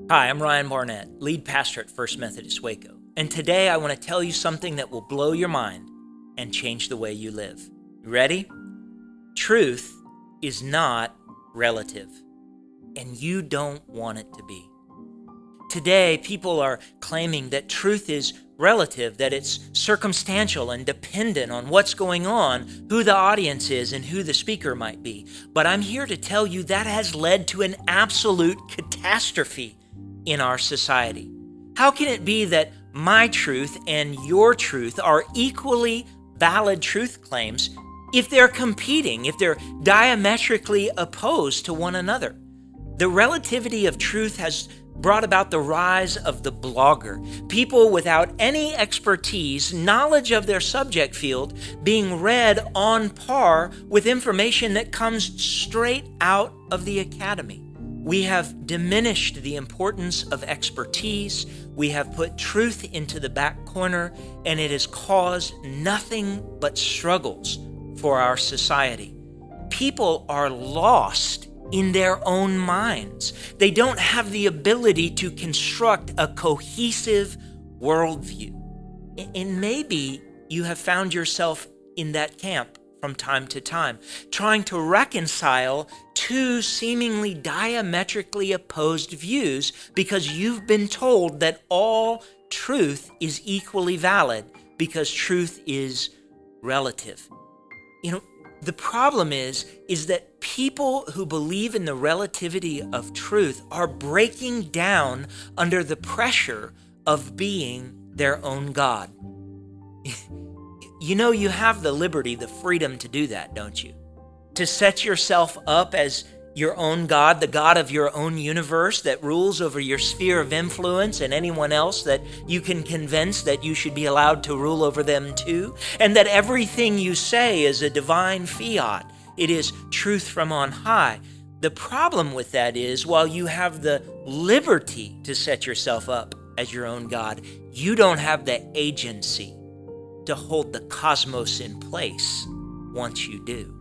Hi, I'm Ryan Barnett, lead pastor at First Methodist Waco, and today I want to tell you something that will blow your mind and change the way you live. You ready? Truth is not relative, and you don't want it to be. Today, people are claiming that truth is relative, that it's circumstantial and dependent on what's going on, who the audience is, and who the speaker might be. But I'm here to tell you that has led to an absolute catastrophe in our society. How can it be that my truth and your truth are equally valid truth claims if they're competing, if they're diametrically opposed to one another? The relativity of truth has brought about the rise of the blogger, people without any expertise, knowledge of their subject field, being read on par with information that comes straight out of the academy. We have diminished the importance of expertise. We have put truth into the back corner, and it has caused nothing but struggles for our society. People are lost in their own minds. They don't have the ability to construct a cohesive worldview. And maybe you have found yourself in that camp from time to time, trying to reconcile two seemingly diametrically opposed views because you've been told that all truth is equally valid because truth is relative. The problem is that people who believe in the relativity of truth are breaking down under the pressure of being their own God. You have the liberty, the freedom to do that, don't you? To set yourself up as your own God, the God of your own universe that rules over your sphere of influence and anyone else that you can convince that you should be allowed to rule over them too, and that everything you say is a divine fiat. It is truth from on high. The problem with that is, while you have the liberty to set yourself up as your own God, you don't have the agency to hold the cosmos in place once you do.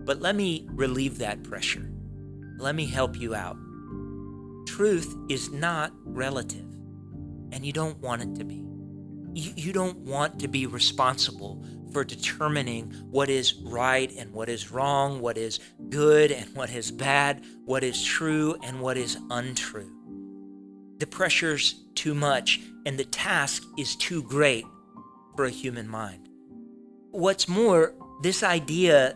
But let me relieve that pressure. Let me help you out. Truth is not relative, and you don't want it to be. You don't want to be responsible for determining what is right and what is wrong, what is good and what is bad, what is true and what is untrue. The pressure's too much, and the task is too great for a human mind. What's more, this idea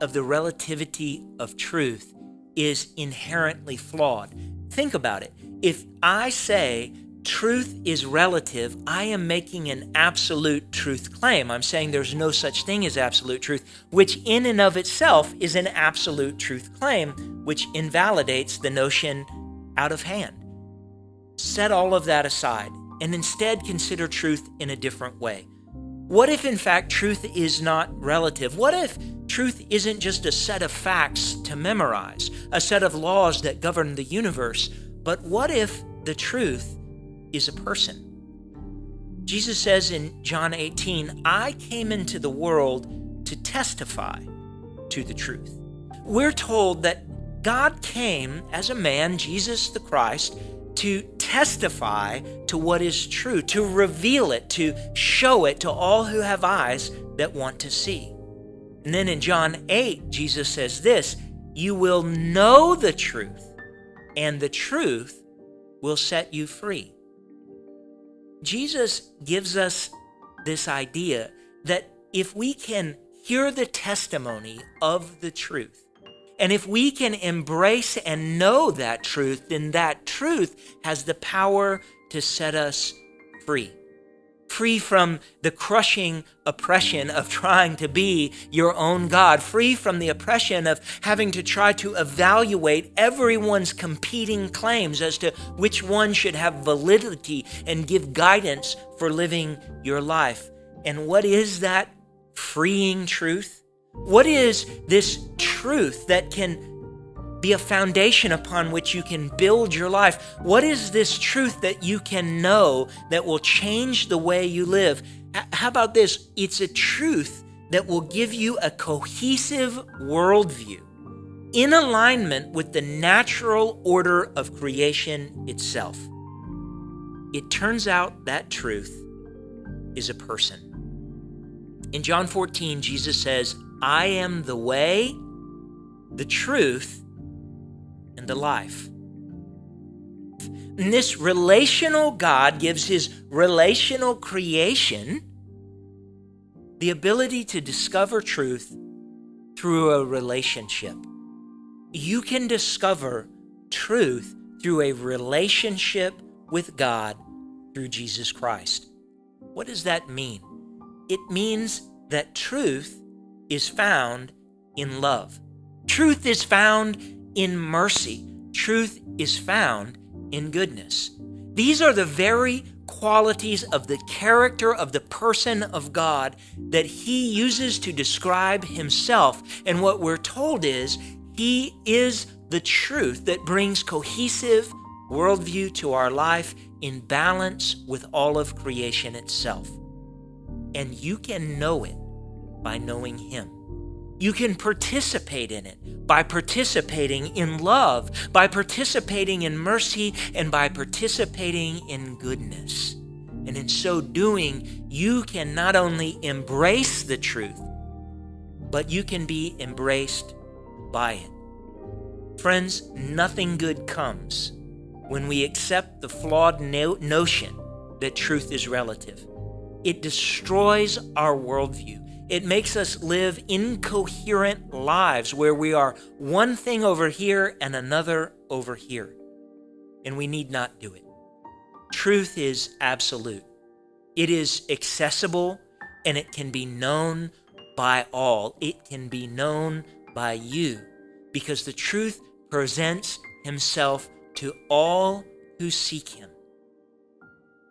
of the relativity of truth is inherently flawed. Think about it. If I say truth is relative, I am making an absolute truth claim. I'm saying there's no such thing as absolute truth, which in and of itself is an absolute truth claim, which invalidates the notion out of hand. Set all of that aside and instead consider truth in a different way. What if, in fact, truth is not relative? What if truth isn't just a set of facts to memorize, a set of laws that govern the universe, but what if the truth is a person? Jesus says in John 18, "I came into the world to testify to the truth." We're told that God came as a man, Jesus the Christ, to testify to what is true, to reveal it, to show it to all who have eyes that want to see. And then in John 8, Jesus says this, "You will know the truth, and the truth will set you free." Jesus gives us this idea that if we can hear the testimony of the truth, and if we can embrace and know that truth, then that truth has the power to set us free. Free from the crushing oppression of trying to be your own God. Free from the oppression of having to try to evaluate everyone's competing claims as to which one should have validity and give guidance for living your life. And what is that freeing truth? What is this truth that can be a foundation upon which you can build your life? What is this truth that you can know that will change the way you live? How about this? It's a truth that will give you a cohesive worldview in alignment with the natural order of creation itself. It turns out that truth is a person. In John 14, Jesus says, "I am the way, the truth, and the life." And this relational God gives his relational creation the ability to discover truth through a relationship. You can discover truth through a relationship with God through Jesus Christ. What does that mean? It means that truth is found in love. Truth is found in mercy. Truth is found in goodness. These are the very qualities of the character of the person of God that he uses to describe himself. And what we're told is he is the truth that brings cohesive worldview to our life in balance with all of creation itself. And you can know it by knowing him. You can participate in it by participating in love, by participating in mercy, and by participating in goodness. And in so doing, you can not only embrace the truth, but you can be embraced by it. Friends, nothing good comes when we accept the flawed notion that truth is relative. It destroys our worldview. It makes us live incoherent lives where we are one thing over here and another over here. And we need not do it. Truth is absolute. It is accessible and it can be known by all. It can be known by you because the truth presents himself to all who seek him.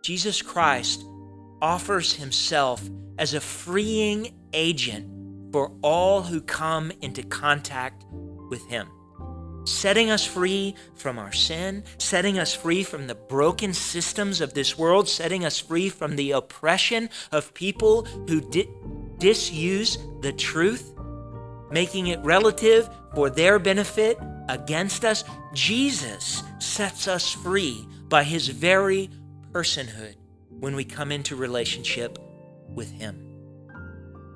Jesus Christ offers himself as a freeing agent for all who come into contact with him, setting us free from our sin, setting us free from the broken systems of this world, setting us free from the oppression of people who disuse the truth, making it relative for their benefit against us. Jesus sets us free by his very personhood when we come into relationship with him.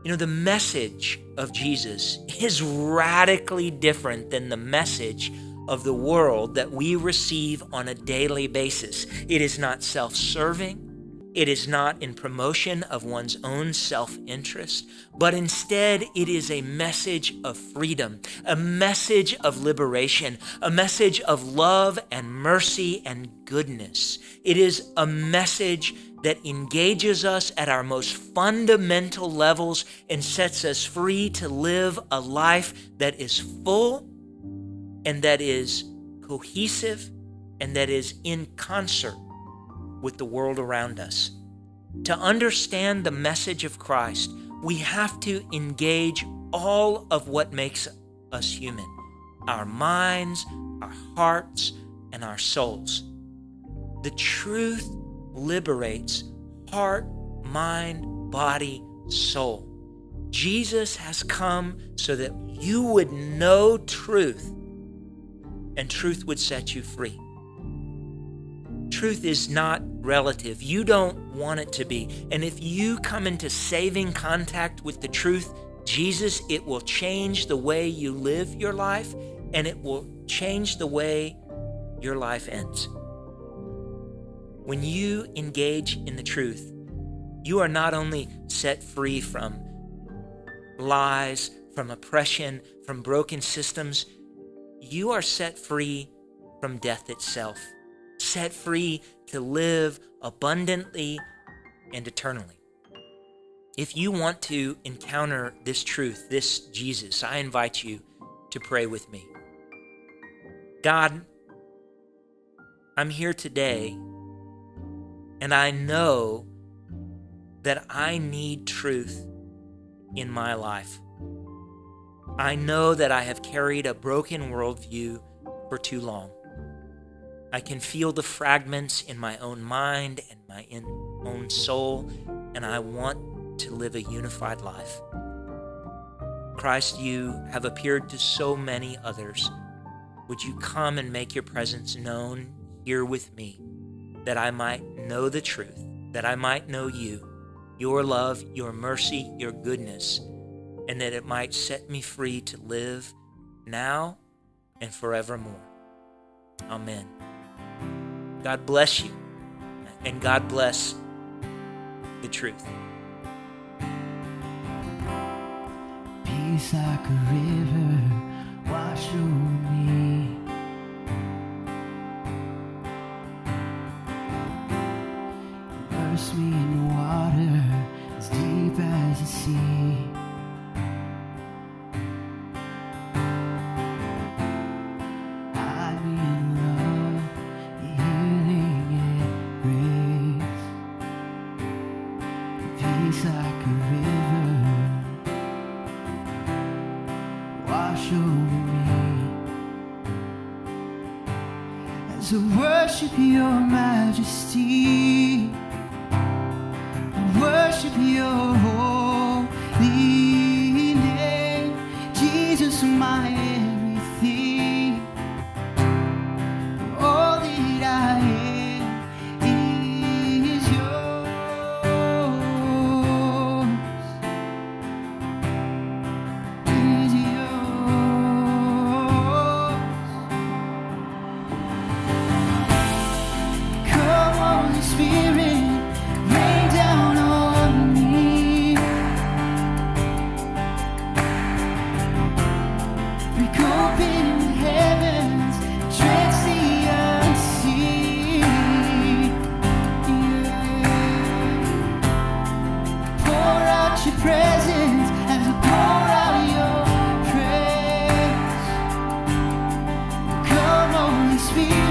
You know, the message of Jesus is radically different than the message of the world that we receive on a daily basis. It is not self-serving. It is not in promotion of one's own self-interest, but instead it is a message of freedom, a message of liberation, a message of love and mercy and goodness. It is a message that engages us at our most fundamental levels and sets us free to live a life that is full and that is cohesive and that is in concert with the world around us. To understand the message of Christ, we have to engage all of what makes us human: our minds, our hearts, and our souls. The truth liberates heart, mind, body, soul. Jesus has come so that you would know truth, and truth would set you free. Truth is not relative. You don't want it to be. And if you come into saving contact with the truth, Jesus, it will change the way you live your life, and it will change the way your life ends. When you engage in the truth, you are not only set free from lies, from oppression, from broken systems, you are set free from death itself, set free to live abundantly and eternally. If you want to encounter this truth, this Jesus, I invite you to pray with me. God, I'm here today, and I know that I need truth in my life. I know that I have carried a broken worldview for too long. I can feel the fragments in my own mind and my own soul, and I want to live a unified life. Christ, you have appeared to so many others. Would you come and make your presence known here with me, that I might know the truth, that I might know you, your love, your mercy, your goodness, and that it might set me free to live now and forevermore. Amen. God bless you, and God bless the truth. Peace like a river wash over me. Immerse me in water as deep as the sea. Hide me in love, healing and grace. Peace like a river wash over me. As I worship your majesty, I worship your holy name. Jesus, my everything, all that I am is yours. Spirit, rain down on me. Break open the heavens, drench the unseen. Yeah. Pour out your presence as I pour out your praise. Come, Holy Spirit.